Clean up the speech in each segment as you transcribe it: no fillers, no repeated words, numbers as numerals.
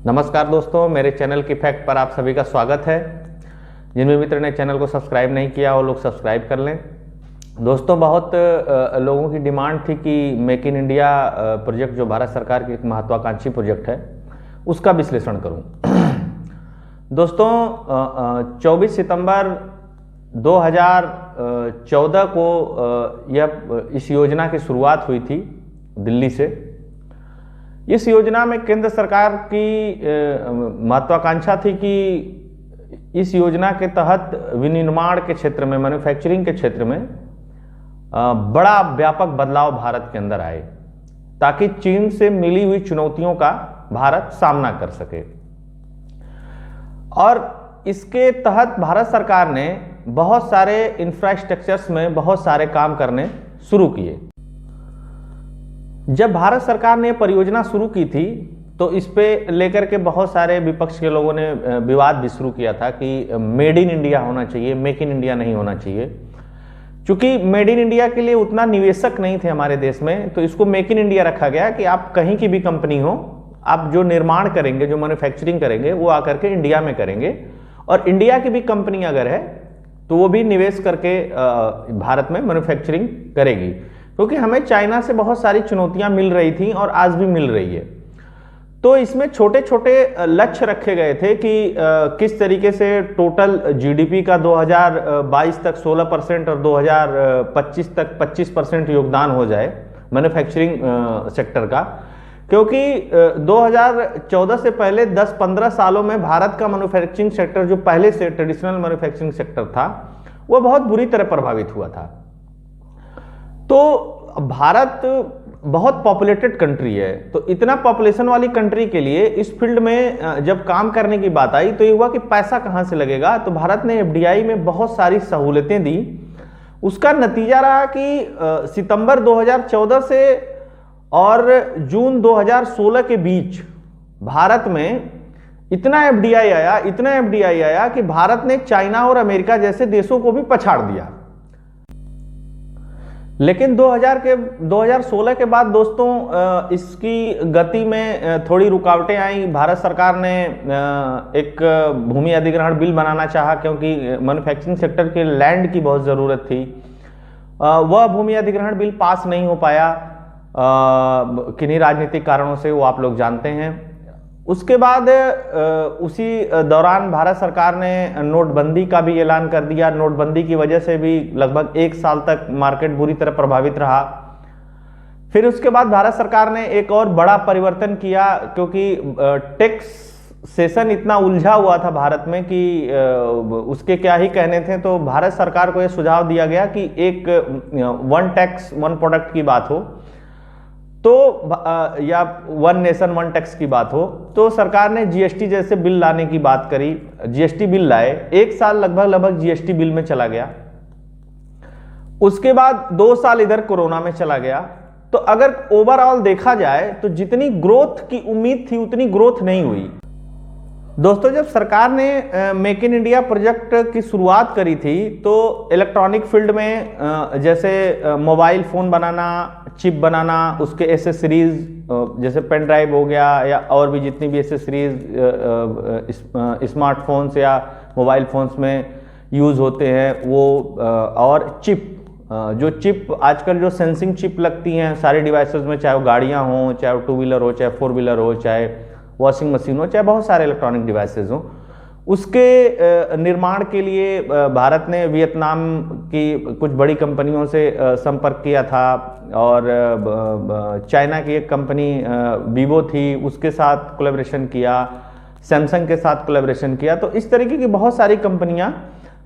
नमस्कार दोस्तों, मेरे चैनल की फैक्ट पर आप सभी का स्वागत है। जिन मित्र ने चैनल को सब्सक्राइब नहीं किया वो लोग सब्सक्राइब कर लें। दोस्तों, बहुत लोगों की डिमांड थी कि मेक इन इंडिया प्रोजेक्ट जो भारत सरकार की एक महत्वाकांक्षी प्रोजेक्ट है उसका विश्लेषण करूं। दोस्तों, 24 सितंबर 2014 को इस योजना की शुरुआत हुई थी दिल्ली से। इस योजना में केंद्र सरकार की महत्वाकांक्षा थी कि इस योजना के तहत विनिर्माण के क्षेत्र में, मैन्युफैक्चरिंग के क्षेत्र में बड़ा व्यापक बदलाव भारत के अंदर आए ताकि चीन से मिली हुई चुनौतियों का भारत सामना कर सके। और इसके तहत भारत सरकार ने बहुत सारे इंफ्रास्ट्रक्चर्स में बहुत सारे काम करने शुरू किए। जब भारत सरकार ने परियोजना शुरू की थी तो इस पे लेकर के बहुत सारे विपक्ष के लोगों ने विवाद भी शुरू किया था कि मेड इन इंडिया होना चाहिए, मेक इन इंडिया नहीं होना चाहिए। क्योंकि मेड इन इंडिया के लिए उतना निवेशक नहीं थे हमारे देश में, तो इसको मेक इन इंडिया रखा गया कि आप कहीं की भी कंपनी हो, आप जो निर्माण करेंगे, जो मैन्युफैक्चरिंग करेंगे वो आकर के इंडिया में करेंगे, और इंडिया की भी कंपनी अगर है तो वो भी निवेश करके भारत में मैन्युफैक्चरिंग करेगी। क्योंकि हमें चाइना से बहुत सारी चुनौतियां मिल रही थी और आज भी मिल रही है। तो इसमें छोटे छोटे लक्ष्य रखे गए थे कि किस तरीके से टोटल जीडीपी का 2022 तक 16% और 2025 तक 25% योगदान हो जाए मैन्युफैक्चरिंग सेक्टर का। क्योंकि 2014 से पहले 10-15 सालों में भारत का मैन्युफैक्चरिंग सेक्टर, जो पहले से ट्रेडिशनल मैन्युफैक्चरिंग सेक्टर था, वो बहुत बुरी तरह प्रभावित हुआ था। तो भारत बहुत पॉपुलेटेड कंट्री है, तो इतना पॉपुलेशन वाली कंट्री के लिए इस फील्ड में जब काम करने की बात आई तो ये हुआ कि पैसा कहां से लगेगा। तो भारत ने एफडीआई में बहुत सारी सहूलतें दी। उसका नतीजा रहा कि सितंबर 2014 से और जून 2016 के बीच भारत में इतना एफडीआई आया कि भारत ने चाइना और अमेरिका जैसे देशों को भी पछाड़ दिया। लेकिन 2016 के बाद दोस्तों इसकी गति में थोड़ी रुकावटें आई। भारत सरकार ने एक भूमि अधिग्रहण बिल बनाना चाहा, क्योंकि मैन्युफैक्चरिंग सेक्टर के लैंड की बहुत ज़रूरत थी। वह भूमि अधिग्रहण बिल पास नहीं हो पाया किन्हीं राजनीतिक कारणों से, वो आप लोग जानते हैं। उसके बाद उसी दौरान भारत सरकार ने नोटबंदी का भी ऐलान कर दिया। नोटबंदी की वजह से भी लगभग 1 साल तक मार्केट बुरी तरह प्रभावित रहा। फिर उसके बाद भारत सरकार ने एक और बड़ा परिवर्तन किया, क्योंकि टैक्स सेशन इतना उलझा हुआ था भारत में कि उसके क्या ही कहने थे। तो भारत सरकार को यह सुझाव दिया गया कि एक वन टैक्स वन प्रोडक्ट की बात हो तो या वन नेशन वन टैक्स की बात हो, तो सरकार ने जीएसटी जैसे बिल लाने की बात करी। जीएसटी बिल लाए, 1 साल लगभग जीएसटी बिल में चला गया। उसके बाद 2 साल इधर कोरोना में चला गया। तो अगर ओवरऑल देखा जाए तो जितनी ग्रोथ की उम्मीद थी उतनी ग्रोथ नहीं हुई। दोस्तों, जब सरकार ने मेक इन इंडिया प्रोजेक्ट की शुरुआत करी थी तो इलेक्ट्रॉनिक फील्ड में जैसे मोबाइल फोन बनाना, चिप बनाना, उसके एसेसरीज जैसे पेन ड्राइव हो गया या और भी जितनी भी एसेसरीज स्मार्टफोन्स या मोबाइल फोन्स में यूज होते हैं वो, और चिप, जो चिप आजकल जो सेंसिंग चिप लगती हैं सारे डिवाइसेस में, चाहे वो गाड़ियां हों, चाहे वो 2 व्हीलर हो, चाहे 4 व्हीलर हो, चाहे वॉशिंग मशीन हो, चाहे बहुत सारे इलेक्ट्रॉनिक डिवाइसेस हो, उसके निर्माण के लिए भारत ने वियतनाम की कुछ बड़ी कंपनियों से संपर्क किया था। और चाइना की एक कंपनी वीवो थी, उसके साथ कोलैबोरेशन किया, सैमसंग के साथ कोलैबोरेशन किया। तो इस तरीके की बहुत सारी कंपनियां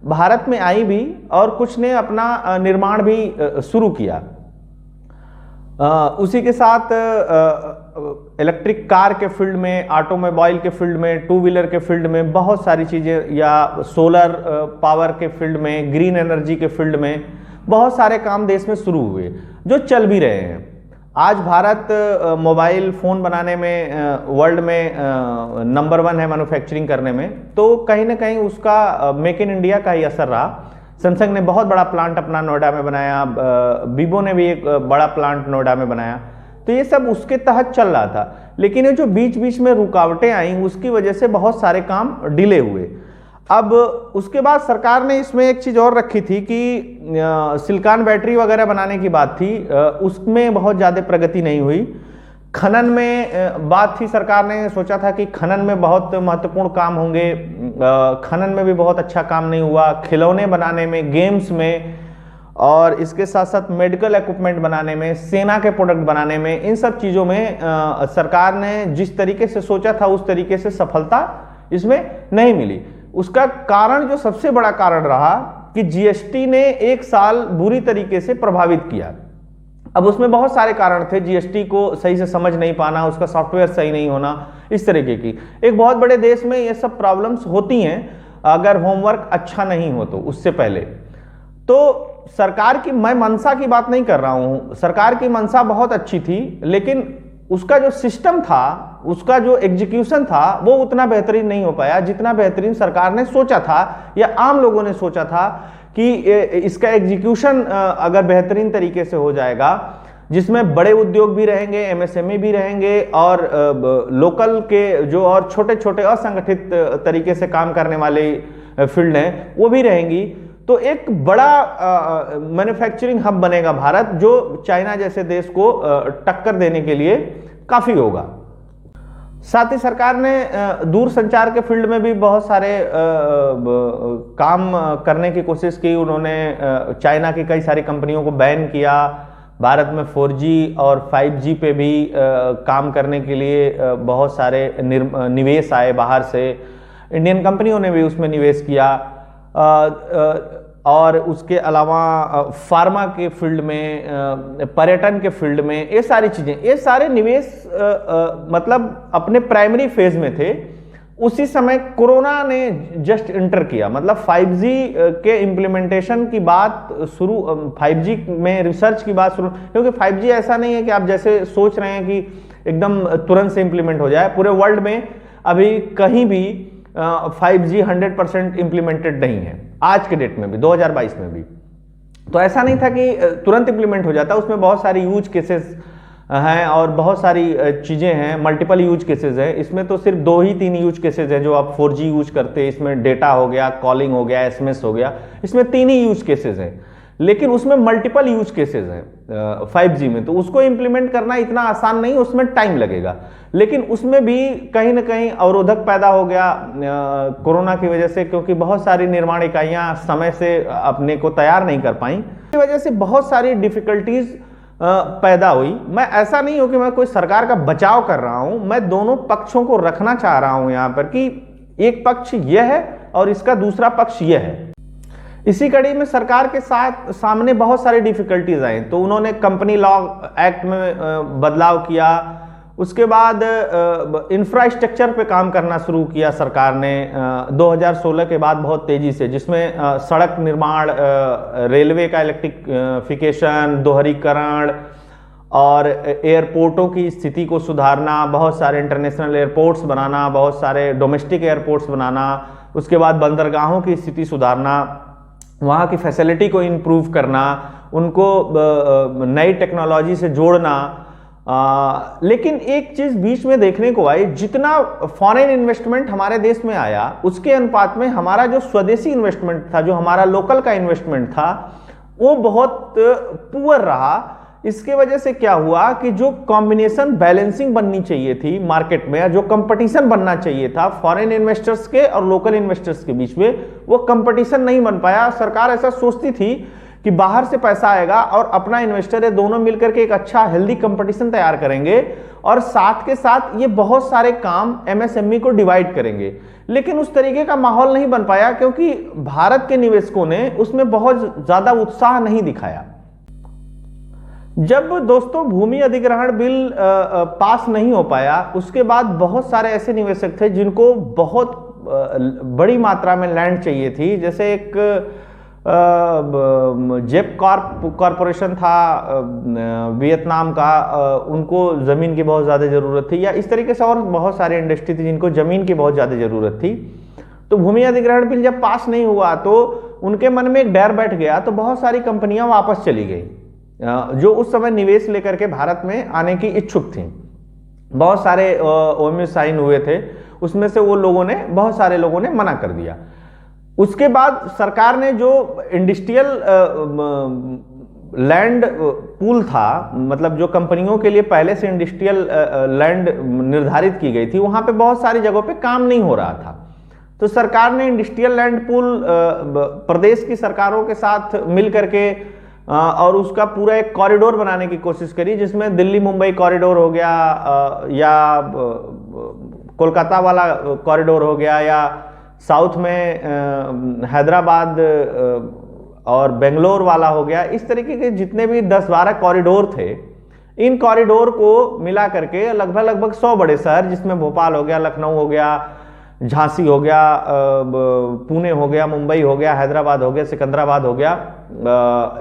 भारत में आई भी और कुछ ने अपना निर्माण भी शुरू किया। उसी के साथ इलेक्ट्रिक कार के फील्ड में, ऑटोमोबाइल के फील्ड में, 2 व्हीलर के फील्ड में बहुत सारी चीज़ें, या सोलर पावर के फील्ड में, ग्रीन एनर्जी के फील्ड में बहुत सारे काम देश में शुरू हुए जो चल भी रहे हैं। आज भारत मोबाइल फ़ोन बनाने में वर्ल्ड में नंबर 1 है मैन्युफैक्चरिंग करने में। तो कहीं ना कहीं उसका मेक इन इंडिया का ही असर रहा। सैमसंग ने बहुत बड़ा प्लांट अपना नोएडा में बनाया, वीवो ने भी एक बड़ा प्लांट नोएडा में बनाया। तो ये सब उसके तहत चल रहा था। लेकिन ये जो बीच बीच में रुकावटें आई उसकी वजह से बहुत सारे काम डिले हुए। अब उसके बाद सरकार ने इसमें एक चीज़ और रखी थी कि सिलिकॉन बैटरी वगैरह बनाने की बात थी, उसमें बहुत ज़्यादा प्रगति नहीं हुई। खनन में बात थी, सरकार ने सोचा था कि खनन में बहुत महत्वपूर्ण काम होंगे, खनन में भी बहुत अच्छा काम नहीं हुआ। खिलौने बनाने में, गेम्स में, और इसके साथ साथ मेडिकल इक्विपमेंट बनाने में, सेना के प्रोडक्ट बनाने में, इन सब चीज़ों में सरकार ने जिस तरीके से सोचा था उस तरीके से सफलता इसमें नहीं मिली। उसका कारण, जो सबसे बड़ा कारण रहा कि जीएसटी ने एक साल बुरी तरीके से प्रभावित किया। अब उसमें बहुत सारे कारण थे, जीएसटी को सही से समझ नहीं पाना, उसका सॉफ्टवेयर सही नहीं होना, इस तरीके की। एक बहुत बड़े देश में ये सब प्रॉब्लम्स होती हैं अगर होमवर्क अच्छा नहीं हो तो उससे पहले। तो सरकार की, मैं मंशा की बात नहीं कर रहा हूं, सरकार की मंशा बहुत अच्छी थी, लेकिन उसका जो सिस्टम था, उसका जो एग्जीक्यूशन था, वो उतना बेहतरीन नहीं हो पाया जितना बेहतरीन सरकार ने सोचा था या आम लोगों ने सोचा था कि इसका एग्जीक्यूशन अगर बेहतरीन तरीके से हो जाएगा, जिसमें बड़े उद्योग भी रहेंगे, एमएसएमई भी रहेंगे, और लोकल के जो और छोटे छोटे असंगठित तरीके से काम करने वाले फील्ड हैं वो भी रहेंगी, तो एक बड़ा मैन्युफैक्चरिंग हब बनेगा भारत, जो चाइना जैसे देश को टक्कर देने के लिए काफी होगा। साथ ही सरकार ने दूर संचार के फील्ड में भी बहुत सारे काम करने की कोशिश की। उन्होंने चाइना की कई सारी कंपनियों को बैन किया, भारत में 4G और 5G पे भी काम करने के लिए बहुत सारे निवेश आए बाहर से, इंडियन कंपनियों ने भी उसमें निवेश किया। और उसके अलावा फार्मा के फील्ड में, पर्यटन के फील्ड में, ये सारी चीजें, ये सारे निवेश मतलब अपने प्राइमरी फेज में थे। उसी समय कोरोना ने जस्ट इंटर किया, मतलब 5G के इम्प्लीमेंटेशन की बात शुरू, 5G में रिसर्च की बात शुरू, क्योंकि 5G ऐसा नहीं है कि आप जैसे सोच रहे हैं कि एकदम तुरंत से इम्प्लीमेंट हो जाए। पूरे वर्ल्ड में अभी कहीं भी 5G 100% इम्प्लीमेंटेड नहीं है, आज के डेट में भी, 2022 में भी। तो ऐसा नहीं था कि तुरंत इम्प्लीमेंट हो जाता, उसमें बहुत सारी यूज केसेस हैं और बहुत सारी चीज़ें हैं, मल्टीपल यूज केसेस हैं। इसमें तो सिर्फ 2 ही 3 यूज केसेस हैं जो आप 4G यूज करते हैं, इसमें डेटा हो गया, कॉलिंग हो गया, SMS हो गया, इसमें 3 ही यूज केसेस हैं। लेकिन उसमें मल्टीपल यूज केसेस हैं 5G में, तो उसको इम्प्लीमेंट करना इतना आसान नहीं, उसमें टाइम लगेगा। लेकिन उसमें भी कहीं ना कहीं अवरोधक पैदा हो गया कोरोना की वजह से, क्योंकि बहुत सारी निर्माण इकाइयां समय से अपने को तैयार नहीं कर पाई, इस वजह से बहुत सारी डिफिकल्टीज पैदा हुई। मैं ऐसा नहीं हूं कि मैं कोई सरकार का बचाव कर रहा हूं, मैं दोनों पक्षों को रखना चाह रहा हूं यहां पर कि एक पक्ष यह है और इसका दूसरा पक्ष यह है। इसी कड़ी में सरकार के साथ सामने बहुत सारी डिफिकल्टीज आई, तो उन्होंने कंपनी लॉ एक्ट में बदलाव किया। उसके बाद इंफ्रास्ट्रक्चर पे काम करना शुरू किया सरकार ने 2016 के बाद बहुत तेजी से, जिसमें सड़क निर्माण, रेलवे का इलेक्ट्रिफिकेशन, दोहरीकरण और एयरपोर्टों की स्थिति को सुधारना, बहुत सारे इंटरनेशनल एयरपोर्ट्स बनाना, बहुत सारे डोमेस्टिक एयरपोर्ट्स बनाना, उसके बाद बंदरगाहों की स्थिति सुधारना, वहाँ की फैसिलिटी को इम्प्रूव करना, उनको नई टेक्नोलॉजी से जोड़ना। लेकिन एक चीज बीच में देखने को आई, जितना फॉरेन इन्वेस्टमेंट हमारे देश में आया उसके अनुपात में हमारा जो स्वदेशी इन्वेस्टमेंट था, जो हमारा लोकल का इन्वेस्टमेंट था, वो बहुत पुअर रहा। इसके वजह से क्या हुआ कि जो कॉम्बिनेशन बैलेंसिंग बननी चाहिए थी मार्केट में, जो कंपटीशन बनना चाहिए था फॉरेन इन्वेस्टर्स के और लोकल इन्वेस्टर्स के बीच में, वो कंपटीशन नहीं बन पाया। सरकार ऐसा सोचती थी कि बाहर से पैसा आएगा और अपना इन्वेस्टर है, दोनों मिलकर के एक अच्छा हेल्दी कंपटीशन तैयार करेंगे और साथ के साथ ये बहुत सारे काम एमएसएमई को डिवाइड करेंगे। लेकिन उस तरीके का माहौल नहीं बन पाया क्योंकि भारत के निवेशकों ने उसमें बहुत ज्यादा उत्साह नहीं दिखाया। जब दोस्तों भूमि अधिग्रहण बिल पास नहीं हो पाया, उसके बाद बहुत सारे ऐसे निवेशक थे जिनको बहुत बड़ी मात्रा में लैंड चाहिए थी। जैसे एक जेप कॉरपोरेशन था वियतनाम का, उनको जमीन की बहुत ज्यादा जरूरत थी, या इस तरीके से और बहुत सारी इंडस्ट्री थी जिनको जमीन की बहुत ज्यादा जरूरत थी। तो भूमि अधिग्रहण बिल जब पास नहीं हुआ तो उनके मन में एक डर बैठ गया, तो बहुत सारी कंपनियां वापस चली गई। जो उस समय निवेश लेकर के भारत में आने की इच्छुक थी। बहुत सारे ओएमओ साइन हुए थे, उसमें से वो लोगों ने, बहुत सारे लोगों ने मना कर दिया। उसके बाद सरकार ने जो इंडस्ट्रियल लैंड पूल था, मतलब जो कंपनियों के लिए पहले से इंडस्ट्रियल लैंड निर्धारित की गई थी, वहां पे बहुत सारी जगहों पे काम नहीं हो रहा था। तो सरकार ने इंडस्ट्रियल लैंड पूल प्रदेश की सरकारों के साथ मिल करके और उसका पूरा एक कॉरिडोर बनाने की कोशिश करी, जिसमें दिल्ली मुंबई कॉरिडोर हो गया, या कोलकाता वाला कॉरिडोर हो गया, या साउथ में हैदराबाद और बेंगलोर वाला हो गया। इस तरीके के जितने भी 10-12 कॉरिडोर थे, इन कॉरिडोर को मिला करके लगभग 100 बड़े शहर, जिसमें भोपाल हो गया, लखनऊ हो गया, झांसी हो गया, पुणे हो गया, मुंबई हो गया, हैदराबाद हो गया, सिकंदराबाद हो गया,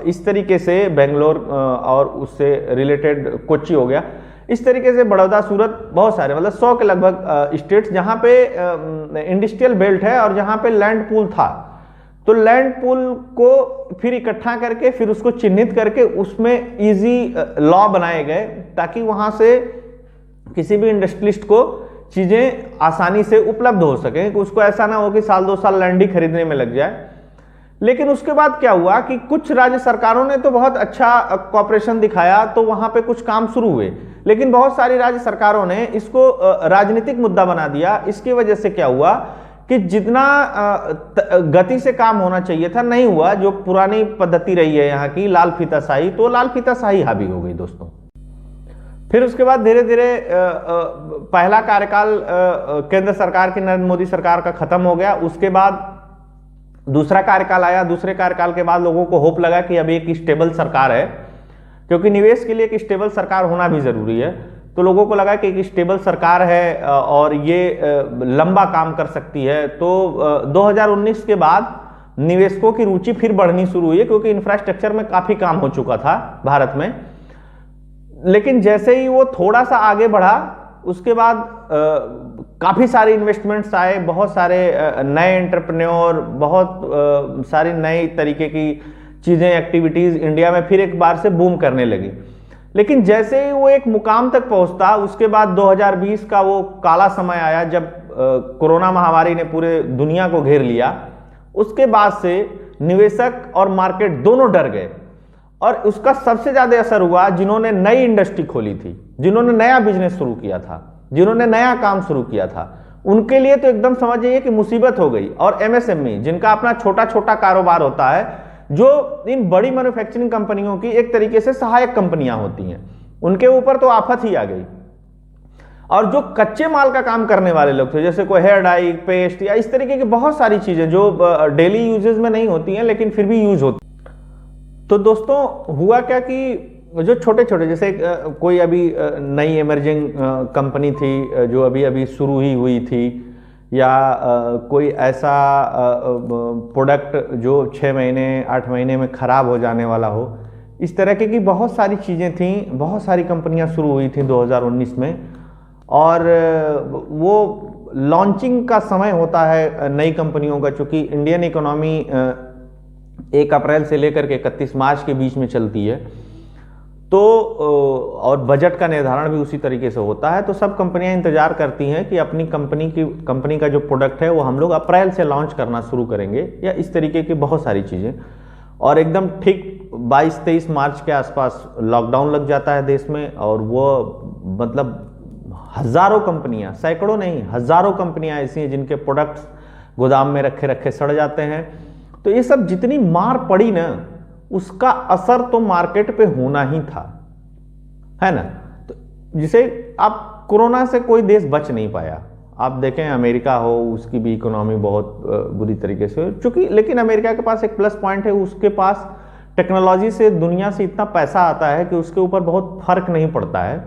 इस तरीके से बेंगलोर और उससे रिलेटेड कोच्चि हो गया, इस तरीके से बड़ौदा, सूरत, बहुत सारे, मतलब 100 के लगभग स्टेट्स जहां पे इंडस्ट्रियल बेल्ट है और जहां पे लैंड पूल था। तो लैंड पूल को फिर इकट्ठा करके, फिर उसको चिन्हित करके उसमें इजी लॉ बनाए गए, ताकि वहां से किसी भी इंडस्ट्रियलिस्ट को चीजें आसानी से उपलब्ध हो सके, कि उसको ऐसा ना हो कि साल 2 साल लैंड ही खरीदने में लग जाए। लेकिन उसके बाद क्या हुआ कि कुछ राज्य सरकारों ने तो बहुत अच्छा कॉपरेशन दिखाया, तो वहां पे कुछ काम शुरू हुए, लेकिन बहुत सारी राज्य सरकारों ने इसको राजनीतिक मुद्दा बना दिया। इसकी वजह से क्या हुआ कि जितना गति से काम होना चाहिए था, नहीं हुआ। जो पुरानी पद्धति रही है यहाँ की, लाल फीताशाही, तो लाल फीताशाही हावी हो गई दोस्तों। फिर उसके बाद धीरे धीरे पहला कार्यकाल केंद्र सरकार की, नरेंद्र मोदी सरकार का खत्म हो गया। उसके बाद दूसरा कार्यकाल आया। दूसरे कार्यकाल के बाद लोगों को होप लगा कि अभी एक स्टेबल सरकार है, क्योंकि निवेश के लिए एक स्टेबल सरकार होना भी जरूरी है। तो लोगों को लगा कि एक स्टेबल सरकार है और ये लंबा काम कर सकती है। तो 2019 के बाद निवेशकों की रुचि फिर बढ़नी शुरू हुई है, क्योंकि इंफ्रास्ट्रक्चर में काफी काम हो चुका था भारत में। लेकिन जैसे ही वो थोड़ा सा आगे बढ़ा, उसके बाद काफी सारे इन्वेस्टमेंट्स आए, बहुत सारे नए एंटरप्रेन्योर, बहुत सारी नई तरीके की चीजें, एक्टिविटीज इंडिया में फिर एक बार से बूम करने लगी। लेकिन जैसे ही वो एक मुकाम तक पहुंचता, उसके बाद 2020 का वो काला समय आया, जब कोरोना महामारी ने पूरे दुनिया को घेर लिया। उसके बाद से निवेशक और मार्केट दोनों डर गए, और उसका सबसे ज्यादा असर हुआ जिन्होंने नई इंडस्ट्री खोली थी, जिन्होंने नया बिजनेस शुरू किया था, जिन्होंने नया काम शुरू किया था। उनके लिए तो एकदम समझ जाइए कि मुसीबत हो गई। और एमएसएमई, जिनका अपना छोटा छोटा कारोबार होता है, जो इन बड़ी मैन्युफैक्चरिंग कंपनियों की एक तरीके से सहायक कंपनियां होती हैं, उनके ऊपर तो आफत ही आ गई। और जो कच्चे माल का काम करने वाले लोग थे, जैसे कोई हेयर डाई, पेस्ट, या इस तरीके की बहुत सारी चीजें जो डेली यूजेस में नहीं होती हैं लेकिन फिर भी यूज होती। तो दोस्तों हुआ क्या कि जो छोटे छोटे, जैसे कोई अभी नई इमर्जिंग कंपनी थी जो अभी अभी शुरू ही हुई थी, या कोई ऐसा प्रोडक्ट जो 6 महीने 8 महीने में खराब हो जाने वाला हो, इस तरह की बहुत सारी चीज़ें थीं। बहुत सारी कंपनियां शुरू हुई थी 2019 में, और वो लॉन्चिंग का समय होता है नई कंपनियों का, चूँकि इंडियन इकोनॉमी 1 अप्रैल से लेकर के 31 मार्च के बीच में चलती है, तो और बजट का निर्धारण भी उसी तरीके से होता है। तो सब कंपनियां इंतजार करती हैं कि अपनी कंपनी का जो प्रोडक्ट है वो हम लोग अप्रैल से लॉन्च करना शुरू करेंगे, या इस तरीके की बहुत सारी चीज़ें। और एकदम ठीक 22-23 मार्च के आसपास लॉकडाउन लग जाता है देश में, और वो मतलब हज़ारों कंपनियां, सैकड़ों नहीं हज़ारों कंपनियां ऐसी हैं जिनके प्रोडक्ट्स गोदाम में रखे रखे सड़ जाते हैं। तो ये सब जितनी मार पड़ी ना, उसका असर तो मार्केट पे होना ही था, है ना। तो जिसे आप कोरोना से कोई देश बच नहीं पाया। आप देखें अमेरिका हो, उसकी भी इकोनॉमी बहुत बुरी तरीके से चूंकि, लेकिन अमेरिका के पास एक प्लस पॉइंट है, उसके पास टेक्नोलॉजी से दुनिया से इतना पैसा आता है कि उसके ऊपर बहुत फर्क नहीं पड़ता है,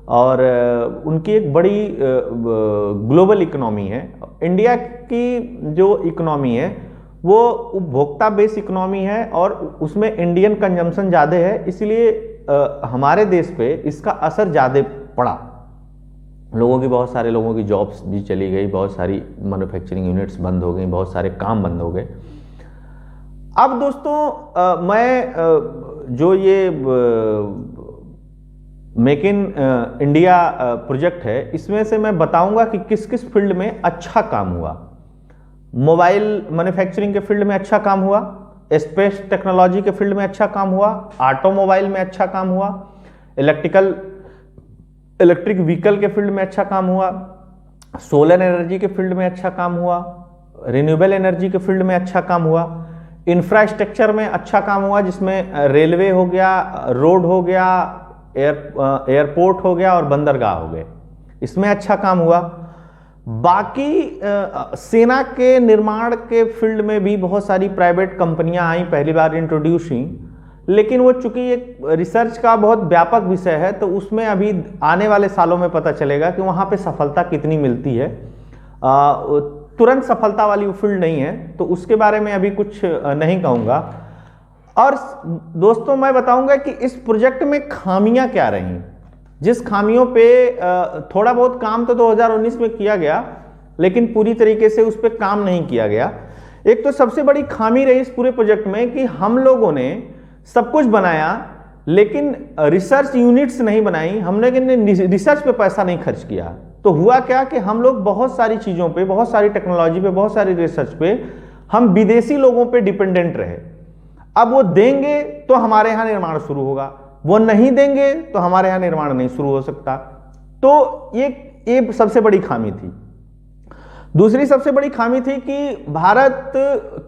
और उनकी एक बड़ी ग्लोबल इकोनॉमी है। इंडिया की जो इकोनॉमी है वो उपभोक्ता बेस इकोनॉमी है, और उसमें इंडियन कंजम्पशन ज़्यादा है, इसलिए हमारे देश पे इसका असर ज़्यादा पड़ा। लोगों की, बहुत सारे लोगों की जॉब्स भी चली गई, बहुत सारी मैन्युफैक्चरिंग यूनिट्स बंद हो गई, बहुत सारे काम बंद हो गए। अब दोस्तों मैं जो ये मेक इन इंडिया प्रोजेक्ट है, इसमें से मैं बताऊंगा कि किस किस फील्ड में अच्छा काम हुआ। मोबाइल मैन्युफैक्चरिंग के फील्ड में अच्छा काम हुआ, स्पेस टेक्नोलॉजी के फील्ड में अच्छा काम हुआ, ऑटोमोबाइल में अच्छा काम हुआ, इलेक्ट्रिक व्हीकल के फील्ड में अच्छा काम हुआ, सोलर एनर्जी के फील्ड में अच्छा काम हुआ, रिन्यूएबल एनर्जी के फील्ड में अच्छा काम हुआ, इंफ्रास्ट्रक्चर में अच्छा काम हुआ जिसमें रेलवे हो गया, रोड हो गया, एयरपोर्ट हो गया और बंदरगाह हो गए, इसमें अच्छा काम हुआ। बाकी सेना के निर्माण के फील्ड में भी बहुत सारी प्राइवेट कंपनियां आई, पहली बार इंट्रोड्यूस हुई, लेकिन वो चूंकि एक रिसर्च का बहुत व्यापक विषय है तो उसमें अभी आने वाले सालों में पता चलेगा कि वहां पे सफलता कितनी मिलती है। तुरंत सफलता वाली वो फील्ड नहीं है, तो उसके बारे में अभी कुछ नहीं कहूंगा। और दोस्तों मैं बताऊंगा कि इस प्रोजेक्ट में खामियां क्या रहीं, जिस खामियों पे थोड़ा बहुत काम तो 2019 में किया गया लेकिन पूरी तरीके से उस पर काम नहीं किया गया। एक तो सबसे बड़ी खामी रही इस पूरे प्रोजेक्ट में कि हम लोगों ने सब कुछ बनाया लेकिन रिसर्च यूनिट्स नहीं बनाई, हमने रिसर्च पे पैसा नहीं खर्च किया। तो हुआ क्या कि हम लोग बहुत सारी चीजों पे, बहुत सारी टेक्नोलॉजी पे, बहुत सारी रिसर्च पे हम विदेशी लोगों पे डिपेंडेंट रहे। अब वो देंगे तो हमारे यहां निर्माण शुरू होगा, वो नहीं देंगे तो हमारे यहां निर्माण नहीं शुरू हो सकता। तो ये सबसे बड़ी खामी थी। दूसरी सबसे बड़ी खामी थी कि भारत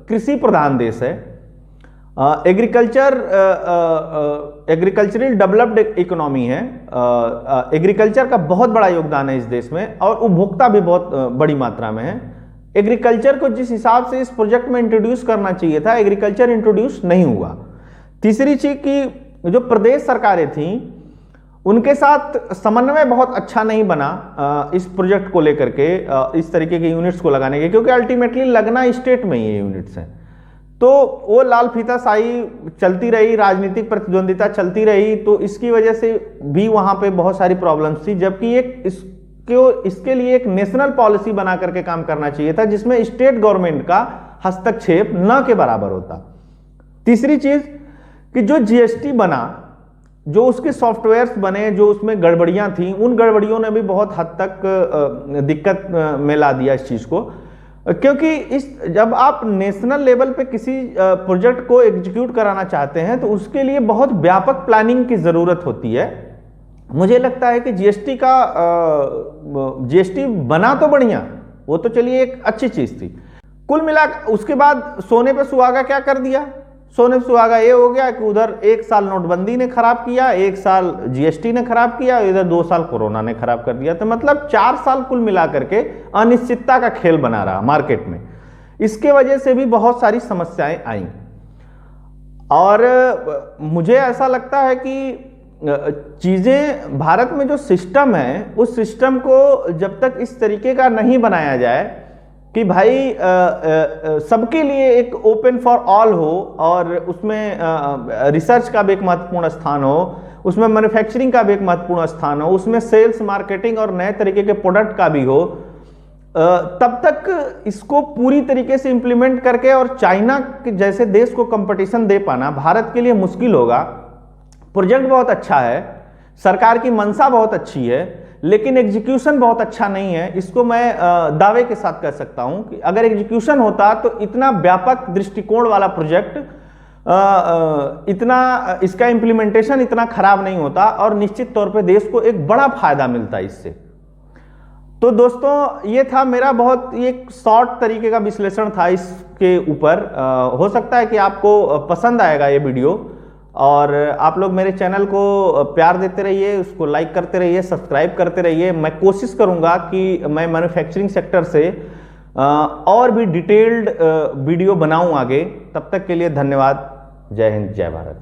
कृषि प्रधान देश है, एग्रीकल्चरल डेवलप्ड इकोनॉमी है, एग्रीकल्चर का बहुत बड़ा योगदान है इस देश में और उपभोक्ता भी बहुत बड़ी मात्रा में है। एग्रीकल्चर को जिस हिसाब से इस प्रोजेक्ट में इंट्रोड्यूस करना चाहिए था, एग्रीकल्चर इंट्रोड्यूस नहीं हुआ। तीसरी चीज कि जो प्रदेश सरकारें थीं उनके साथ समन्वय बहुत अच्छा नहीं बना इस प्रोजेक्ट को लेकर के, इस तरीके के यूनिट्स को लगाने के, क्योंकि अल्टीमेटली लगना स्टेट में ये यूनिट्स हैं। तो वो लाल फीताशाही चलती रही, राजनीतिक प्रतिद्वंदिता चलती रही, तो इसकी वजह से भी वहां पे बहुत सारी प्रॉब्लम्स थी। जबकि इसके लिए एक नेशनल पॉलिसी बना करके काम करना चाहिए था जिसमें स्टेट गवर्नमेंट का हस्तक्षेप न के बराबर होता। तीसरी चीज कि जो जीएसटी बना, जो उसके सॉफ्टवेयर्स बने, जो उसमें गड़बड़ियां थी, उन गड़बड़ियों ने भी बहुत हद तक दिक्कत में ला दिया इस चीज को। क्योंकि जब आप नेशनल लेवल पे किसी प्रोजेक्ट को एग्जीक्यूट कराना चाहते हैं तो उसके लिए बहुत व्यापक प्लानिंग की जरूरत होती है। मुझे लगता है कि जीएसटी बना तो बढ़िया, वो तो चलिए एक अच्छी चीज थी। कुल मिला उसके बाद सोने पे सुहागा क्या कर दिया? सोने पे सुहागा ये हो गया कि उधर 1 साल नोटबंदी ने खराब किया, 1 साल जीएसटी ने खराब किया, इधर 2 साल कोरोना ने खराब कर दिया। तो मतलब 4 साल कुल मिला करके अनिश्चितता का खेल बना रहा मार्केट में। इसके वजह से भी बहुत सारी समस्याएं आई और मुझे ऐसा लगता है कि चीजें भारत में जो सिस्टम है उस सिस्टम को जब तक इस तरीके का नहीं बनाया जाए कि भाई सबके लिए एक ओपन फॉर ऑल हो और उसमें रिसर्च का भी एक महत्वपूर्ण स्थान हो, उसमें मैन्युफैक्चरिंग का भी एक महत्वपूर्ण स्थान हो, उसमें सेल्स मार्केटिंग और नए तरीके के प्रोडक्ट का भी हो, तब तक इसको पूरी तरीके से इंप्लीमेंट करके और चाइना के जैसे देश को कंपटीशन दे पाना भारत के लिए मुश्किल होगा। प्रोजेक्ट बहुत अच्छा है, सरकार की मंशा बहुत अच्छी है, लेकिन एग्जीक्यूशन बहुत अच्छा नहीं है। इसको मैं दावे के साथ कह सकता हूं कि अगर एग्जीक्यूशन होता तो इतना व्यापक दृष्टिकोण वाला प्रोजेक्ट, इतना इसका इंप्लीमेंटेशन इतना खराब नहीं होता और निश्चित तौर पे देश को एक बड़ा फायदा मिलता इससे। तो दोस्तों ये था मेरा बहुत एक शॉर्ट तरीके का विश्लेषण था इसके ऊपर। हो सकता है कि आपको पसंद आएगा ये वीडियो और आप लोग मेरे चैनल को प्यार देते रहिए, उसको लाइक करते रहिए, सब्सक्राइब करते रहिए। मैं कोशिश करूंगा कि मैं मैन्युफैक्चरिंग सेक्टर से और भी डिटेल्ड वीडियो बनाऊं आगे। तब तक के लिए धन्यवाद। जय हिंद, जय भारत।